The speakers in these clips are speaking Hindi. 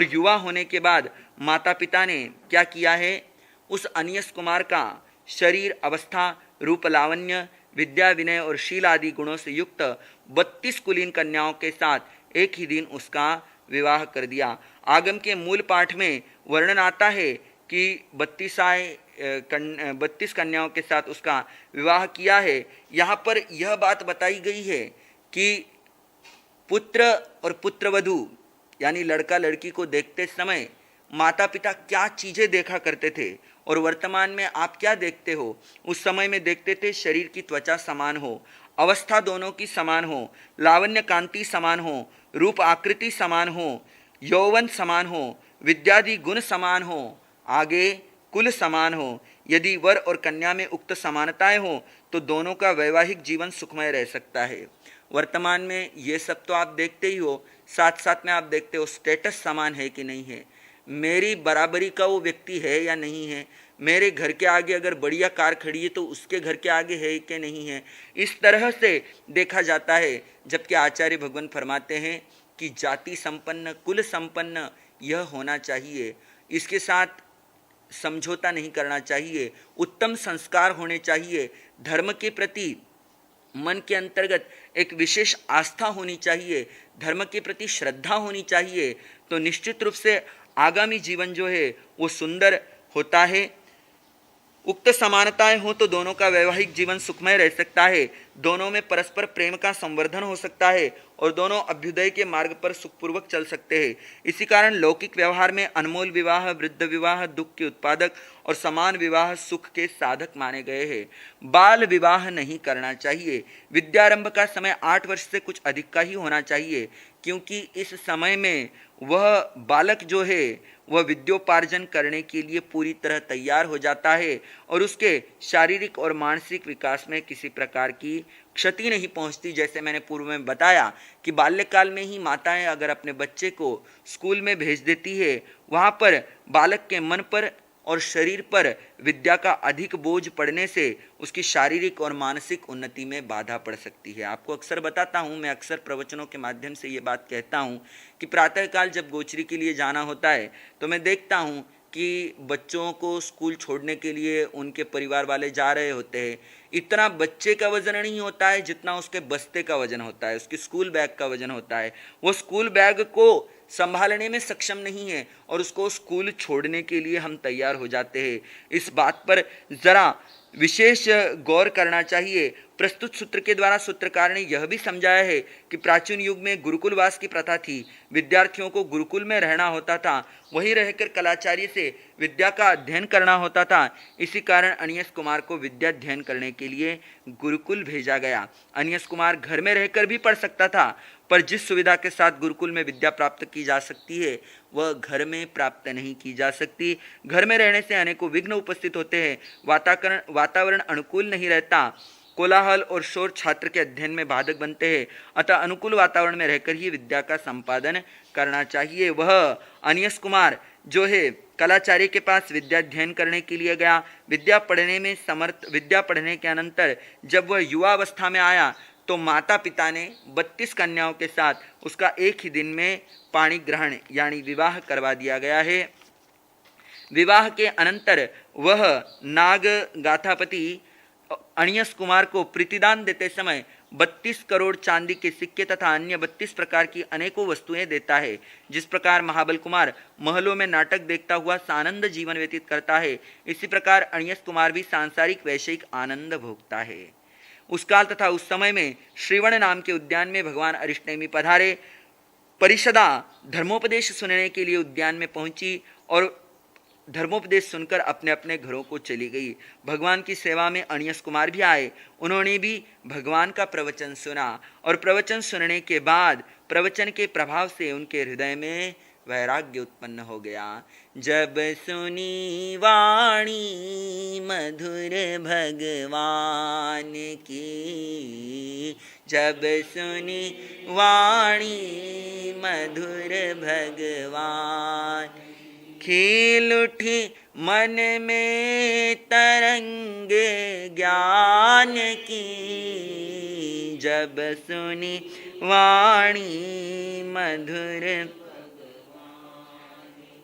और युवा होने के बाद माता पिता ने क्या किया है, उस अनियस कुमार का शरीर, अवस्था, रूप, लावण्य, विद्या, विनय और शील आदि गुणों से युक्त 32 कुलीन कन्याओं के साथ एक ही दिन उसका विवाह कर दिया। आगम के मूल पाठ में वर्णन आता है कि 32 कन्याओं के साथ उसका विवाह किया है। यहाँ पर यह बात बताई गई है कि पुत्र और पुत्रवधू यानी लड़का लड़की को देखते समय माता पिता क्या चीज़ें देखा करते थे और वर्तमान में आप क्या देखते हो। उस समय में देखते थे शरीर की त्वचा समान हो, अवस्था दोनों की समान हो, लावण्य कांति समान हो, रूप आकृति समान हो, यौवन समान हो, विद्यादि गुण समान हो, आगे कुल समान हो। यदि वर और कन्या में उक्त समानताएं हो तो दोनों का वैवाहिक जीवन सुखमय रह सकता है। वर्तमान में ये सब तो आप देखते ही हो, साथ साथ में आप देखते हो स्टेटस समान है कि नहीं है, मेरी बराबरी का वो व्यक्ति है या नहीं है, मेरे घर के आगे अगर बढ़िया कार खड़ी है तो उसके घर के आगे है कि नहीं है। इस तरह से देखा जाता है, जबकि आचार्य भगवान फरमाते हैं कि जाति संपन्न, कुल संपन्न यह होना चाहिए, इसके साथ समझौता नहीं करना चाहिए, उत्तम संस्कार होने चाहिए, धर्म के प्रति मन के अंतर्गत एक विशेष आस्था होनी चाहिए, धर्म के प्रति श्रद्धा होनी चाहिए, तो निश्चित रूप से आगामी जीवन जो है वो सुंदर होता है। उक्त समानताएं हो तो दोनों का वैवाहिक जीवन सुखमय रह सकता है, दोनों में परस्पर प्रेम का संवर्धन हो सकता है और दोनों अभ्युदय के मार्ग पर सुखपूर्वक चल सकते हैं। इसी कारण लौकिक व्यवहार में अनमोल विवाह, वृद्ध विवाह दुख के उत्पादक और समान विवाह सुख के साधक माने गए हैं। बाल विवाह नहीं करना चाहिए। विद्यारंभ का समय 8 वर्ष से कुछ अधिक का ही होना चाहिए, क्योंकि इस समय में वह बालक जो है वह विद्योपार्जन करने के लिए पूरी तरह तैयार हो जाता है और उसके शारीरिक और मानसिक विकास में किसी प्रकार की क्षति नहीं पहुंचती। जैसे मैंने पूर्व में बताया कि बाल्यकाल में ही माताएं अगर अपने बच्चे को स्कूल में भेज देती है, वहाँ पर बालक के मन पर और शरीर पर विद्या का अधिक बोझ पड़ने से उसकी शारीरिक और मानसिक उन्नति में बाधा पड़ सकती है। आपको अक्सर बताता हूँ, मैं अक्सर प्रवचनों के माध्यम से ये बात कहता हूँ कि प्रातःकाल जब गोचरी के लिए जाना होता है तो मैं देखता हूँ कि बच्चों को स्कूल छोड़ने के लिए उनके परिवार वाले जा रहे होते हैं। इतना बच्चे का वजन नहीं होता है जितना उसके बस्ते का वजन होता है, उसकी स्कूल बैग का वजन होता है। वो स्कूल बैग को संभालने में सक्षम नहीं है और उसको स्कूल छोड़ने के लिए हम तैयार हो जाते हैं। इस बात पर जरा विशेष गौर करना चाहिए। प्रस्तुत सूत्र के द्वारा सूत्रकार ने यह भी समझाया है कि प्राचीन युग में गुरुकुलवास की प्रथा थी, विद्यार्थियों को गुरुकुल में रहना होता था, वहीं रहकर कलाचार्य से विद्या का अध्ययन करना होता था। इसी कारण अनियस कुमार को विद्या अध्ययन करने के लिए गुरुकुल भेजा गया। अनियस कुमार घर में रहकर भी पढ़ सकता था, पर जिस सुविधा के साथ गुरुकुल में विद्या प्राप्त की जा सकती है वह घर में प्राप्त नहीं की जा सकती। घर में रहने से अनेकों विघ्न उपस्थित होते हैं, वातावरण अनुकूल नहीं रहता, कोलाहल और शोर छात्र के अध्ययन में बाधक बनते हैं। अतः अनुकूल वातावरण में रहकर ही विद्या का संपादन करना चाहिए। वह अनियस कुमार जो है कलाचार्य के पास विद्या अध्ययन करने के लिए गया। विद्या पढ़ने के अनंतर जब वह युवा अवस्था में आया तो माता पिता ने 32 कन्याओं के साथ उसका एक ही दिन में पाणी ग्रहण यानी विवाह करवा दिया गया है। विवाह के अनंतर वह नाग गाथापति अनियस कुमार को प्रीतिदान देते समय 32 करोड़ चांदी के सिक्के तथा अन्य 32 प्रकार की अनेकों वस्तुएं देता है। जिस प्रकार महाबल कुमार महलों में नाटक देखता हुआ सानंद जीवन व्यतीत करता है, इसी प्रकार अनियस कुमार भी सांसारिक वैश्विक आनंद भोगता है। उस काल तथा उस समय में श्रीवण नाम के उद्यान में भगवान अरिष्टनेमी पधारे। परिषदा धर्मोपदेश सुनने के लिए उद्यान में पहुंची और धर्मोपदेश सुनकर अपने अपने घरों को चली गई। भगवान की सेवा में अनियस कुमार भी आए। उन्होंने भी भगवान का प्रवचन सुना और प्रवचन सुनने के बाद प्रवचन के प्रभाव से उनके हृदय में वैराग्य उत्पन्न हो गया। जब सुनी वाणी मधुर भगवान की, जब सुनी वाणी मधुर भगवान, खिल उठी मन में तरंग ज्ञान की। जब सुनी वाणी मधुर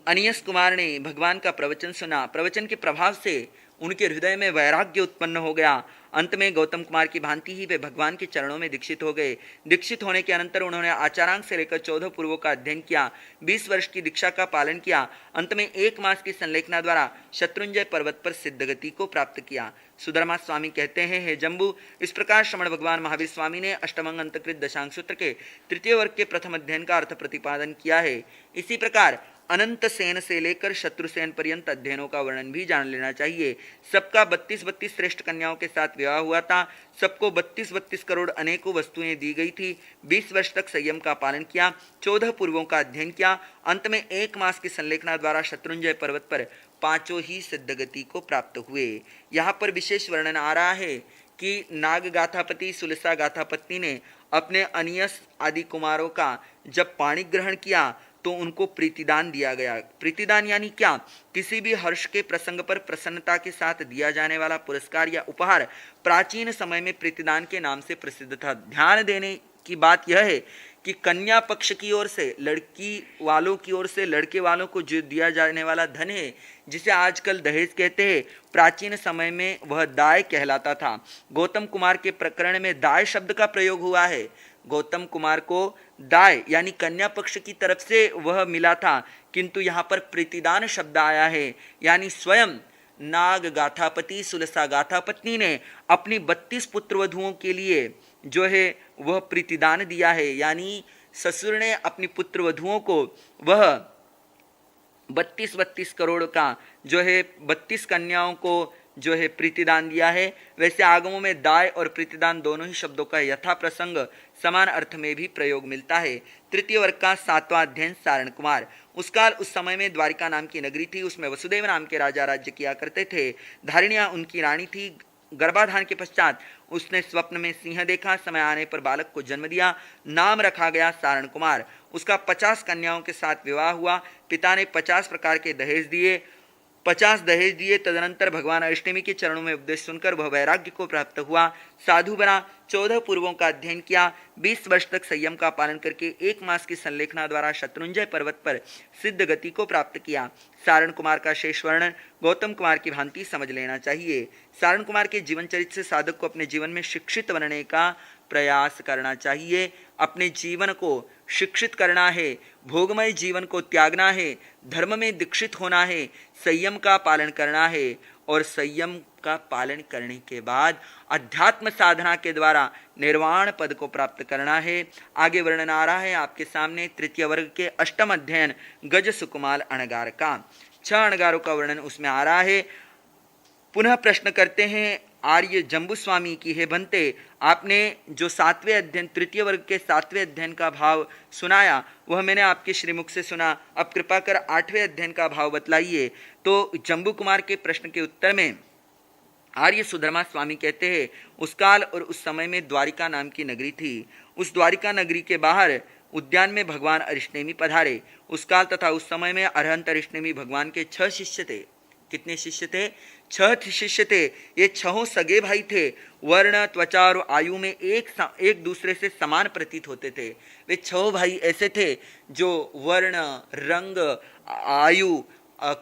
अनियस कुमार ने भगवान का प्रवचन सुना। प्रवचन के प्रभाव से उनके हृदय में वैराग्य उत्पन्न हो गया। अंत में गौतम कुमार की भांति ही वे भगवान के चरणों में दीक्षित हो गए। दीक्षित होने के अनंतर उन्होंने आचारांक से लेकर 14 पूर्वों का अध्ययन किया, 20 वर्ष की दीक्षा का पालन किया। अंत में 1 मास की संलेखना द्वारा शत्रुंजय पर्वत पर सिद्ध गति को प्राप्त किया। सुधर्मा स्वामी कहते हैं, हे जम्बू, इस प्रकार श्रमण भगवान महावीर स्वामी ने अष्टमंग अंतकृत दशांग सूत्र के तृतीय वर्ग के प्रथम अध्ययन का अर्थ प्रतिपादन किया है। इसी प्रकार अनंत सेन से लेकर शत्रुसेन पर्यंत अध्ययनों का वर्णन भी जान लेना चाहिए। सबका 32-32 श्रेष्ठ कन्याओं के साथ विवाह हुआ था। सबको 32-32 करोड़ अनेकों वस्तुएं दी गई थी। 20 वर्ष तक संयम का पालन किया, 14 पूर्वों का अध्ययन किया। अंत में 1 मास की संलेखना द्वारा शत्रुंजय पर्वत पर 5 ही सिद्ध गति को प्राप्त हुए। यहाँ पर विशेष वर्णन आ रहा है कि नाग गाथापति सुलसा गाथापत्नी ने अपने अनियस आदि कुमारों का जब पाणी ग्रहण किया तो उनको प्रीतिदान दिया गया। प्रीतिदान यानी क्या? किसी भी हर्ष के प्रसंग पर प्रसन्नता के साथ दिया जाने वाला पुरस्कार या उपहार प्राचीन समय में प्रीतिदान के नाम से प्रसिद्ध था। ध्यान देने की बात यह है कि कन्या पक्ष की ओर से, लड़की वालों की ओर से लड़के वालों को जो दिया जाने वाला धन है, जिसे आजकल दहेज कहते हैं, प्राचीन समय में वह दाय कहलाता था। गौतम कुमार के प्रकरण में दाय शब्द का प्रयोग हुआ है। गौतम कुमार को दाय यानी कन्या पक्ष की तरफ से वह मिला था, किंतु यहाँ पर प्रीतिदान शब्द आया है, यानी स्वयं नाग गाथापति सुलसा गाथापत्नी ने अपनी 32 पुत्र वधुओं के लिए जो है वह प्रीतिदान दिया है। यानी ससुर ने अपनी पुत्र वधुओं को वह 32-32 करोड़ का जो है 32 कन्याओं को जो है प्रीतिदान दिया है। वैसे आगमों में दाय और प्रीतिदान दोनों ही शब्दों का यथा प्रसंग समान अर्थ में भी प्रयोग मिलता है। तृतीय वर्ग का 7वां अध्ययन सारण कुमार। उस काल उस समय में द्वारिका नाम की नगरी थी। उसमें वसुदेव नाम के राजा राज्य किया करते थे। धारिणियां उनकी रानी थी। गर्भाधान के पश्चात उसने स्वप्न में सिंह देखा। समय आने पर बालक को जन्म दिया। नाम रखा गया सारण कुमार। उसका 50 कन्याओं के साथ विवाह हुआ। पिता ने 50 प्रकार के दहेज दिए, 50 दहेज दिए। तदनंतर भगवान अष्टमी के चरणों में उपदेश सुनकर वह वैराग्य को प्राप्त हुआ, साधु बना। 14 पूर्वों का अध्ययन किया। 20 वर्ष तक संयम का पालन करके 1 मास की संलेखना द्वारा शत्रुंजय पर्वत पर सिद्ध गति को प्राप्त किया। सारण कुमार का शेष वर्णन गौतम कुमार की भांति समझ लेना चाहिए। सारण कुमार के जीवन चरित्र से साधक को अपने जीवन में शिक्षित बनने का प्रयास करना चाहिए। अपने जीवन को शिक्षित करना है, भोगमय जीवन को त्यागना है, धर्म में दीक्षित होना है, संयम का पालन करना है और संयम का पालन करने के बाद अध्यात्म साधना के द्वारा निर्वाण पद को प्राप्त करना है। आगे वर्णन आ रहा है आपके सामने तृतीय वर्ग के 8वां अध्ययन गज सुकुमाल अणगार का। 6 अणगारों का वर्णन उसमें आ रहा है। पुनः प्रश्न करते हैं आर्य जम्बू स्वामी की, हे भंते, आपने जो 7वें अध्ययन तृतीय वर्ग के 7वें अध्ययन का भाव सुनाया वह मैंने आपके श्रीमुख से सुना। अब कृपा कर 8वें अध्ययन का भाव बतलाइए। तो जम्बू कुमार के प्रश्न के उत्तर में आर्य सुधर्मा स्वामी कहते हैं, उस काल और उस समय में द्वारिका नाम की नगरी थी। उस द्वारिका नगरी के बाहर उद्यान में भगवान अरिष्टेमी पधारे। उस काल तथा उस समय में अरहंत अरिष्टेमी भगवान के 6 शिष्य थे। कितने शिष्य थे? 6 शिष्य थे। ये 6 सगे भाई थे। वर्ण, त्वचा और आयु में एक दूसरे से समान प्रतीत होते थे। वे 6 भाई ऐसे थे जो वर्ण, रंग, आयु,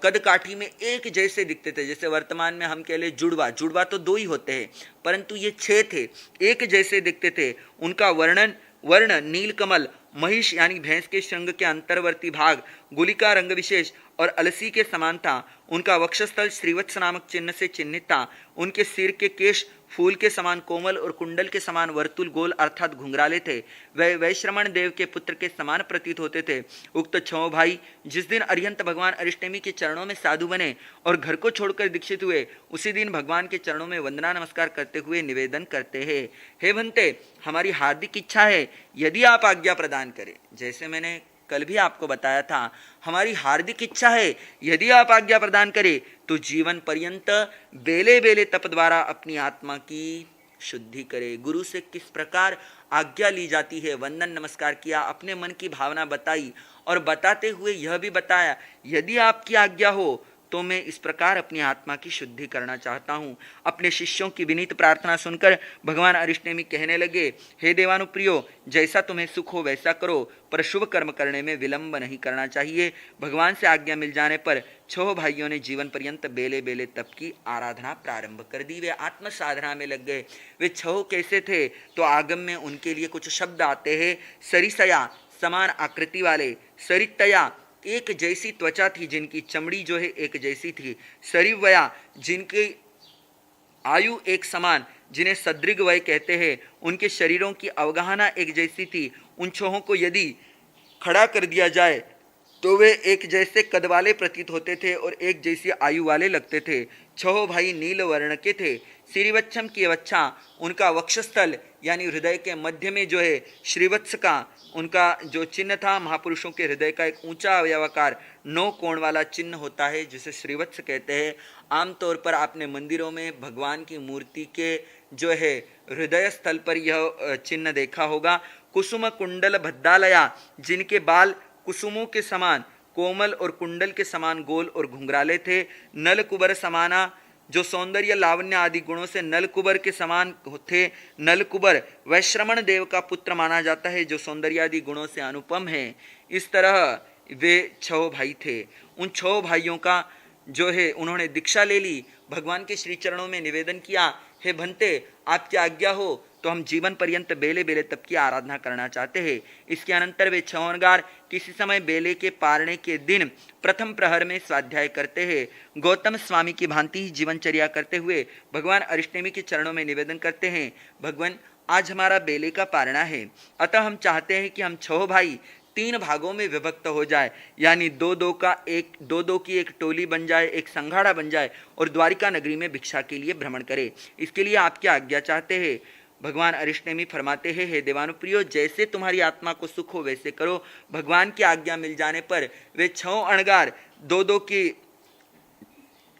कद काठी में एक जैसे दिखते थे। जैसे वर्तमान में हम कह ले जुड़वा तो 2 ही होते हैं, परंतु ये 6 थे, एक जैसे दिखते थे। उनका वर्ण नीलकमल, महिष यानी भैंस के श्रृंग के अंतर्वर्ती भाग गुलिका रंग विशेष और अलसी के समान था। उनका वक्षस्थल श्रीवत्स नामक चिन्ह से चिन्हित था। उनके सिर के केश फूल के समान कोमल और कुंडल के समान वर्तुल गोल अर्थात घुंघराले थे। वह वैश्रमण देव के पुत्र के समान प्रतीत होते थे। उक्त 6 भाई जिस दिन अरिहंत भगवान अरिष्टेमी के चरणों में साधु बने और घर को छोड़कर दीक्षित हुए, उसी दिन भगवान के चरणों में वंदना नमस्कार करते हुए निवेदन करते हैं, हे भंते, हमारी हार्दिक इच्छा है यदि आप आज्ञा प्रदान करें। जैसे मैंने कल भी आपको बताया था, हमारी हार्दिक इच्छा है यदि आप आज्ञा प्रदान करें तो जीवन पर्यंत बेले बेले तप द्वारा अपनी आत्मा की शुद्धि करे। गुरु से किस प्रकार आज्ञा ली जाती है, वंदन नमस्कार किया, अपने मन की भावना बताई और बताते हुए यह भी बताया, यदि आपकी आज्ञा हो तो मैं इस प्रकार अपनी आत्मा की शुद्धि करना चाहता हूँ। अपने शिष्यों की विनीत प्रार्थना सुनकर भगवान अरिष्टनेमि कहने लगे, हे देवानुप्रियो, जैसा तुम्हें सुख हो वैसा करो, पर शुभ कर्म करने में विलंब नहीं करना चाहिए। भगवान से आज्ञा मिल जाने पर 6 भाइयों ने जीवन पर्यंत बेले बेले तप की आराधना प्रारंभ कर दी। वे आत्म साधना में लग गए। वे 6 कैसे थे, तो आगम में उनके लिए कुछ शब्द आते हैं। सरिसया, समान आकृति वाले, सरितया, एक जैसी त्वचा थी जिनकी चमड़ी जो है एक जैसी थी, सरिवया, जिनकी आयु एक समान, जिन्हें सदृग वय कहते हैं, उनके शरीरों की अवगाहना एक जैसी थी। उन 6 को यदि खड़ा कर दिया जाए तो वे एक जैसे कद वाले प्रतीत होते थे और एक जैसी आयु वाले लगते थे। 6 भाई नील वर्ण के थे। श्रीवत्सम की वच्छा, उनका वक्षस्थल यानी हृदय के मध्य में जो है श्रीवत्स का उनका जो चिन्ह था, महापुरुषों के हृदय का एक ऊंचा अवयवाकार 9 कोण वाला चिन्ह होता है जिसे श्रीवत्स कहते हैं। आमतौर पर आपने मंदिरों में भगवान की मूर्ति के जो है हृदय स्थल पर यह चिन्ह देखा होगा। कुसुम कुंडल भद्दालया, जिनके बाल कुसुमों के समान कोमल और कुंडल के समान गोल और घुंघराले थे। नल कुबर समाना, जो सौंदर्य लावण्य आदि गुणों से नल कुबर के समान थे। नल कुबर वैश्रमण देव का पुत्र माना जाता है जो सौंदर्य आदि गुणों से अनुपम है। इस तरह वे 6 भाई थे। उन 6 भाइयों का जो है उन्होंने दीक्षा ले ली। भगवान के श्री चरणों में निवेदन किया, हे भंते, आपकी आज्ञा हो तो हम जीवन पर्यंत बेले बेले तप की आराधना करना चाहते हैं। इसके अनंतर वे 6 अनगार किसी समय बेले के पारने के दिन प्रथम प्रहर में स्वाध्याय करते हैं। गौतम स्वामी की भांति ही जीवनचर्या करते हुए भगवान अरिष्टनेमि के चरणों में निवेदन करते हैं, भगवान, आज हमारा बेले का पारणा है, अतः हम चाहते हैं कि हम 6 भाई 3 भागों में विभक्त हो जाए, यानी 2-2 की एक टोली बन जाए, एक संघाड़ा बन जाए और द्वारिका नगरी में भिक्षा के लिए भ्रमण करे। इसके लिए आपकी आज्ञा चाहते हैं। भगवान अरिष्टनेमि फरमाते हैं, हे देवानुप्रियो, जैसे तुम्हारी आत्मा को सुख हो वैसे करो। भगवान की आज्ञा मिल जाने पर वे 6 अणगार 2-2 की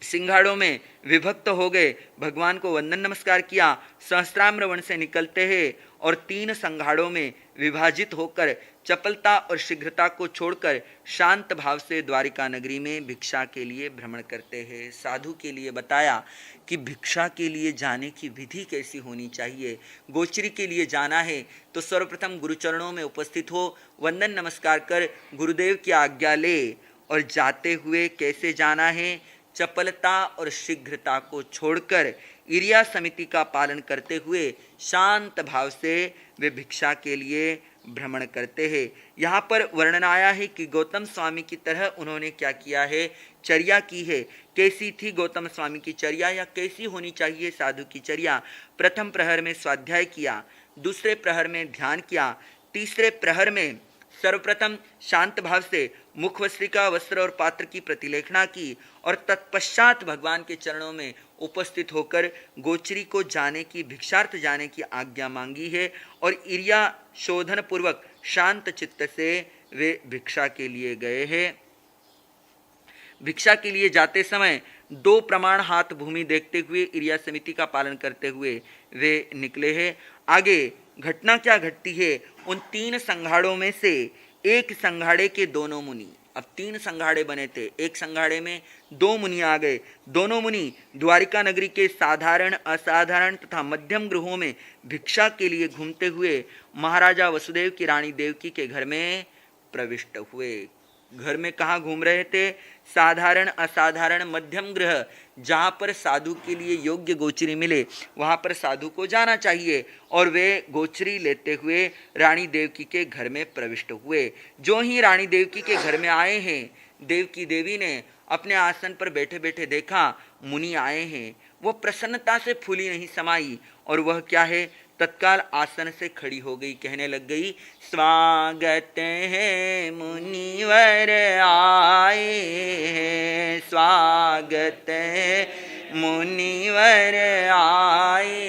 सिंघाड़ों में विभक्त हो गए। भगवान को वंदन नमस्कार किया, सहस्त्राम्र वन से निकलते हैं और 3 संघाड़ों में विभाजित होकर चपलता और शीघ्रता को छोड़कर शांत भाव से द्वारिका नगरी में भिक्षा के लिए भ्रमण करते हैं। साधु के लिए बताया कि भिक्षा के लिए जाने की विधि कैसी होनी चाहिए। गोचरी के लिए जाना है तो सर्वप्रथम गुरुचरणों में उपस्थित हो, वंदन नमस्कार कर गुरुदेव की आज्ञा ले और जाते हुए कैसे जाना है, चपलता और शीघ्रता को छोड़कर इरिया समिति का पालन करते हुए शांत भाव से वे भिक्षा के लिए भ्रमण करते हैं। यहाँ पर वर्णन आया है कि गौतम स्वामी की तरह उन्होंने क्या किया है, चर्या की है। कैसी थी गौतम स्वामी की चर्या या कैसी होनी चाहिए साधु की चर्या? प्रथम प्रहर में स्वाध्याय किया, दूसरे प्रहर में ध्यान किया, तीसरे प्रहर में सर्वप्रथम शांत भाव से मुखवस्त्रिका, वस्त्र और पात्र की प्रतिलेखना की और तत्पश्चात भगवान के चरणों में उपस्थित होकर गोचरी को जाने की, भिक्षार्थ जाने की आज्ञा मांगी है और इरिया शोधन पूर्वक शांत चित्त से वे भिक्षा के लिए गए हैं। भिक्षा के लिए जाते समय 2 प्रमाण हाथ भूमि देखते हुए इरिया समिति का पालन करते हुए वे निकले हैं। आगे घटना क्या घटती है, उन 3 संघाड़ों में से एक संघाड़े के दोनों मुनि, अब 3 संघाड़े बने थे, एक संघाड़े में 2 मुनि आ गए। दोनों मुनि द्वारिका नगरी के साधारण, असाधारण तथा मध्यम गृहों में भिक्षा के लिए घूमते हुए महाराजा वसुदेव की रानी देवकी के घर में प्रविष्ट हुए। घर में कहाँ घूम रहे थे? साधारण, असाधारण, मध्यम गृह, जहाँ पर साधु के लिए योग्य गोचरी मिले वहाँ पर साधु को जाना चाहिए। और वे गोचरी लेते हुए रानी देवकी के घर में प्रविष्ट हुए। जो ही रानी देवकी के घर में आए हैं, देवकी देवी ने अपने आसन पर बैठे बैठे देखा मुनि आए हैं। वो प्रसन्नता से फूली नहीं समाई और वह क्या है, तत्काल आसन से खड़ी हो गई, कहने लग गई, स्वागत है मुनिवर आए हैं, स्वागत है मुनिवर आए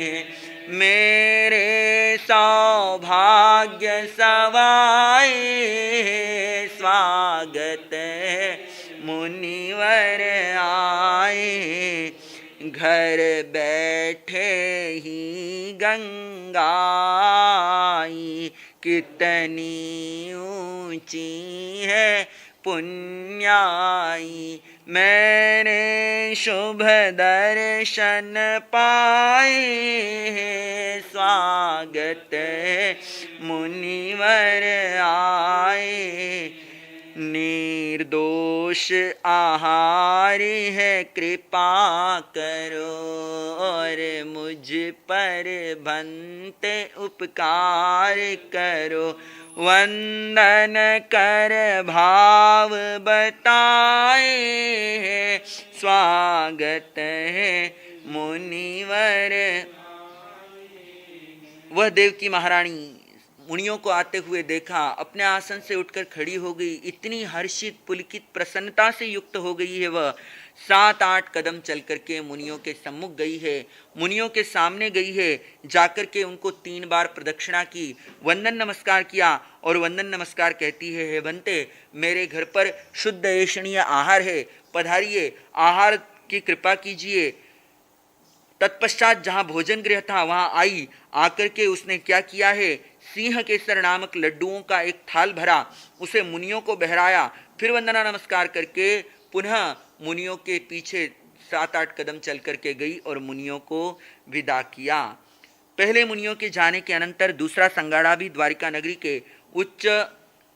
हैं, मेरे सौभाग्य सवाए हैं, स्वागत है मुनिवर आए, घर बैठे ही गंगा आई, कितनी ऊंची है पुण्याई, मैंने शुभ दर्शन पाए हैं, स्वागत है मुनिवर आए। निर्दोष आहार है, कृपा करो और मुझ पर भंते उपकार करो। वंदन कर भाव बताए हैं, स्वागत है मुनिवर। वह देवकी महारानी मुनियों को आते हुए देखा, अपने आसन से उठकर खड़ी हो गई। इतनी हर्षित पुलकित प्रसन्नता से युक्त हो गई है वह। 7-8 कदम चल करके मुनियों के सम्मुख गई है, मुनियों के सामने गई है, जाकर के उनको 3 बार प्रदक्षिणा की, वंदन नमस्कार किया और वंदन नमस्कार कहती है, हे बनते, मेरे घर पर शुद्ध ऐषणीय आहार है, पधारिए, आहार की कृपा कीजिए। तत्पश्चात जहाँ भोजन गृह था वहाँ आई, आकर के उसने क्या किया है, सिंह केसर नामक लड्डुओं का एक थाल भरा, उसे मुनियों को बहराया, फिर वंदना नमस्कार करके पुनः मुनियों के पीछे 7-8 कदम चल करके गई और मुनियों को विदा किया। पहले मुनियों के जाने के अनंतर दूसरा संगाड़ा भी द्वारिका नगरी के उच्च,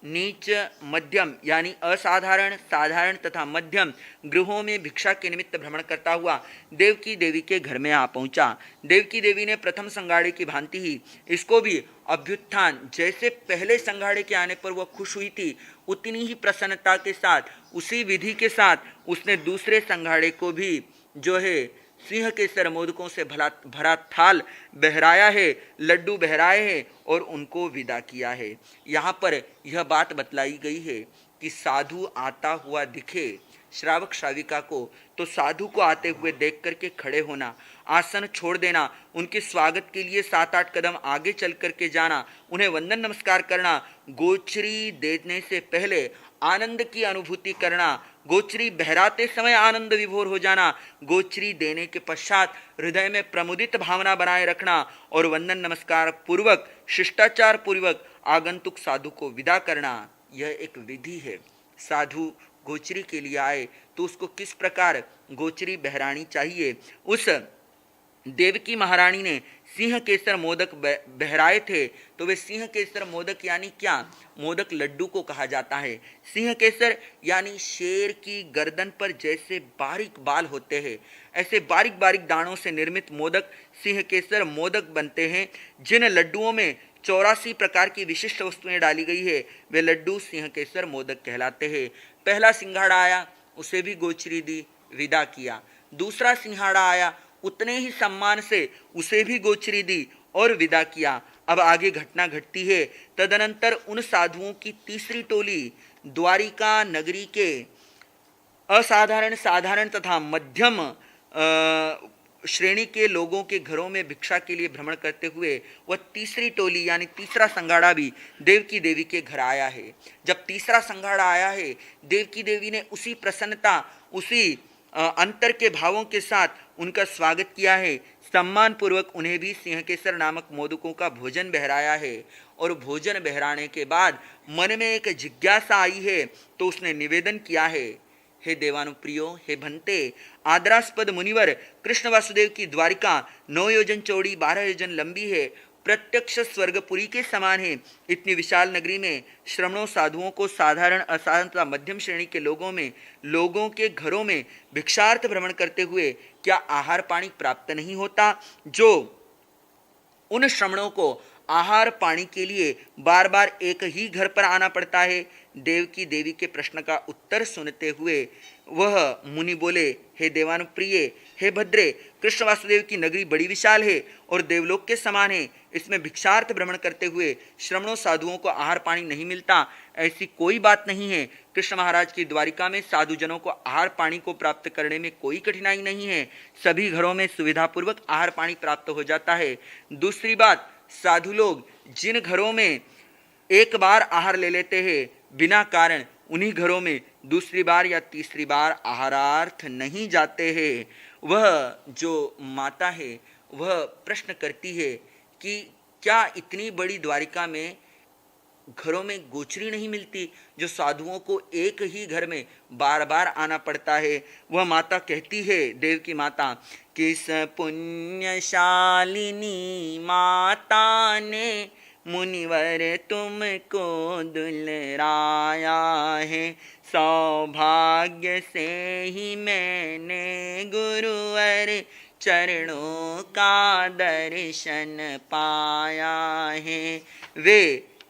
नीच, मध्यम यानी असाधारण, साधारण तथा मध्यम गृहों में भिक्षा के निमित्त भ्रमण करता हुआ देवकी देवी के घर में आ पहुंचा। देवकी देवी ने प्रथम संगाड़े की भांति ही इसको भी अभ्युत्थान, जैसे पहले संगाड़े के आने पर वह खुश हुई थी, उतनी ही प्रसन्नता के साथ, उसी विधि के साथ उसने दूसरे संगाड़े को भी जो है सिंह केसर मोदकों से भरा थाल बहराया है, लड्डू बहराए हैं और उनको विदा किया है। यहाँ पर यह बात बतलाई गई है कि साधु आता हुआ दिखे श्रावक श्राविका को, तो साधु को आते हुए देख करके खड़े होना, आसन छोड़ देना, उनके स्वागत के लिए 7-8 कदम आगे चल करके जाना, उन्हें वंदन नमस्कार करना, गोचरी देने से पहले आनंद की अनुभूति करना, गोचरी बहराते समय आनंद विभोर हो जाना, गोचरी देने के पश्चात हृदय में प्रमुदित भावना बनाए रखना और वंदन नमस्कार पूर्वक, शिष्टाचार पूर्वक आगंतुक साधु को विदा करना, यह एक विधि है। साधु गोचरी के लिए आए तो उसको किस प्रकार गोचरी बहरानी चाहिए। उस देवकी महारानी ने सिंह केसर मोदक बहराए थे, तो वे सिंह केसर मोदक यानी क्या, मोदक लड्डू को कहा जाता है। सिंह केसर यानी शेर की गर्दन पर जैसे बारीक बाल होते हैं, ऐसे बारीक बारीक दानों से निर्मित मोदक सिंह केसर मोदक बनते हैं। जिन लड्डुओं में 84 प्रकार की विशिष्ट वस्तुएं डाली गई है, वे लड्डू सिंह केसर मोदक कहलाते हैं। पहला सिंघाड़ा आया, उसे भी गोचरी दी, विदा किया। दूसरा सिंघाड़ा आया, उतने ही सम्मान से उसे भी गोचरी दी और विदा किया। अब आगे घटना घटती है। तदनंतर उन साधुओं की तीसरी टोली द्वारिका नगरी के असाधारण, साधारण तथा मध्यम श्रेणी के लोगों के घरों में भिक्षा के लिए भ्रमण करते हुए वह तीसरी टोली यानी तीसरा संगाड़ा भी देवकी देवी के घर आया है। जब तीसरा संगाड़ा आया है, देवकी देवी ने उसी प्रसन्नता, उसी अंतर के भावों के साथ उनका स्वागत किया है। सम्मान पूर्वक उन्हें भी सिंह केसर नामक मोदकों का भोजन बहराया है और भोजन बहराने के बाद मन में एक जिज्ञासा आई है, तो उसने निवेदन किया है, हे देवानुप्रियो, हे भंते, आदरास्पद मुनिवर, कृष्ण वासुदेव की द्वारिका 9 योजन चौड़ी 12 योजन लंबी है, प्रत्यक्ष स्वर्गपुरी के समान है। इतनी विशाल नगरी में श्रमणों साधुओं को साधारण, असाधारण तथा मध्यम श्रेणी के लोगों के घरों में भिक्षार्थ भ्रमण करते हुए क्या आहार पानी प्राप्त नहीं होता, जो उन श्रमणों को आहार पानी के लिए बार बार एक ही घर पर आना पड़ता है। देवकी देवी के प्रश्न का उत्तर सुनते हुए वह मुनि बोले, हे देवानुप्रिय, हे भद्रे, कृष्ण वासुदेव की नगरी बड़ी विशाल है और देवलोक के समान है। इसमें भिक्षार्थ भ्रमण करते हुए श्रमणों साधुओं को आहार पानी नहीं मिलता, ऐसी कोई बात नहीं है। कृष्ण महाराज की द्वारिका में साधुजनों को आहार पानी को प्राप्त करने में कोई कठिनाई नहीं है। सभी घरों में सुविधापूर्वक आहार पानी प्राप्त हो जाता है। दूसरी बात, साधु लोग जिन घरों में एक बार आहार ले लेते हैं बिना कारण, उन्हीं घरों में दूसरी बार या तीसरी बार आहारार्थ नहीं जाते हैं। वह जो माता है वह प्रश्न करती है कि क्या इतनी बड़ी द्वारिका में घरों में गोचरी नहीं मिलती, जो साधुओं को एक ही घर में बार बार आना पड़ता है। वह माता कहती है, देव की माता, किस पुण्यशालिनी माता ने मुनिवर तुमको दुलराया है, सौभाग्य से ही मैंने गुरुवर चरणों का दर्शन पाया है। वे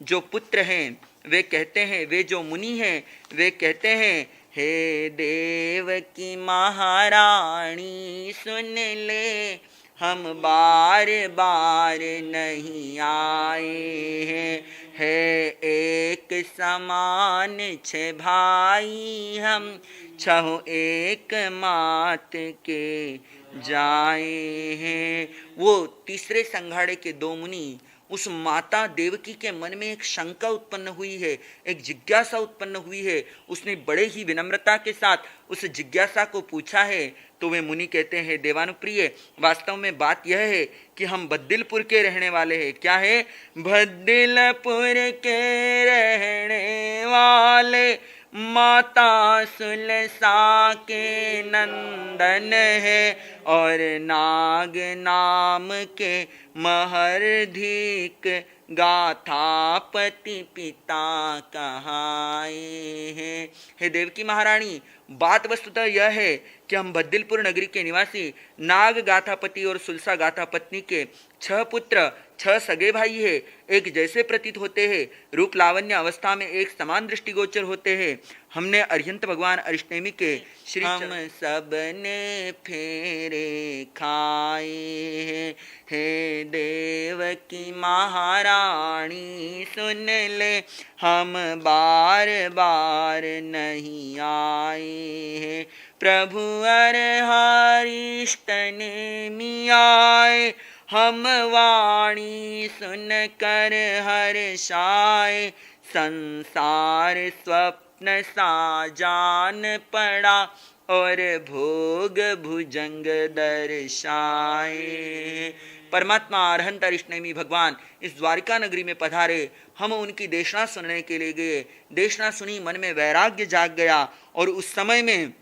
जो पुत्र हैं वे कहते हैं, वे जो मुनि हैं वे कहते हैं, हे देव की महारानी सुन ले, हम बार बार नहीं आए हैं, है एक समान छह भाई हम, छहो एक मात के जाए हैं। वो तीसरे संघाड़े के दो मुनि, उस माता देवकी के मन में एक शंका उत्पन्न हुई है, एक जिज्ञासा उत्पन्न हुई है। उसने बड़े ही विनम्रता के साथ उस जिज्ञासा को पूछा है। तो वे मुनि कहते हैं, देवानुप्रिय, वास्तव में बात यह है कि हम बद्दिलपुर के रहने वाले हैं। क्या है? बद्दिलपुर के रहने वाले, माता सुलसा के नंदन है, और नाग नाम के महर्धिक, गाथापति पिता कहाए हैं। हे देवकी महारानी, बात वस्तुतः यह है कि हम बद्दिलपुर नगरी के निवासी नाग गाथापति और सुलसा गाथापत्नी के 6 पुत्र, 6 सगे भाई है, एक जैसे प्रतीत होते हैं, रूप लावण्य अवस्था में एक समान दृष्टिगोचर होते हैं। हमने अरिहंत भगवान अरिष्टनेमि के श्री हम सब ने फेरे खाए हैं, हे देव की महारानी सुन ले, हम बार बार नहीं आए हैं, प्रभु अरिष्टनेमि आए, हम वाणी सुन कर हर्षाए, संसार स्वप्न सा जान पड़ा, और भोग भुजंग दर्शाए। परमात्मा अरहंत अरिष्टनेमि भगवान इस द्वारिका नगरी में पधारे। हम उनकी देशना सुनने के लिए गए। देशना सुनी, मन में वैराग्य जाग गया, और उस समय में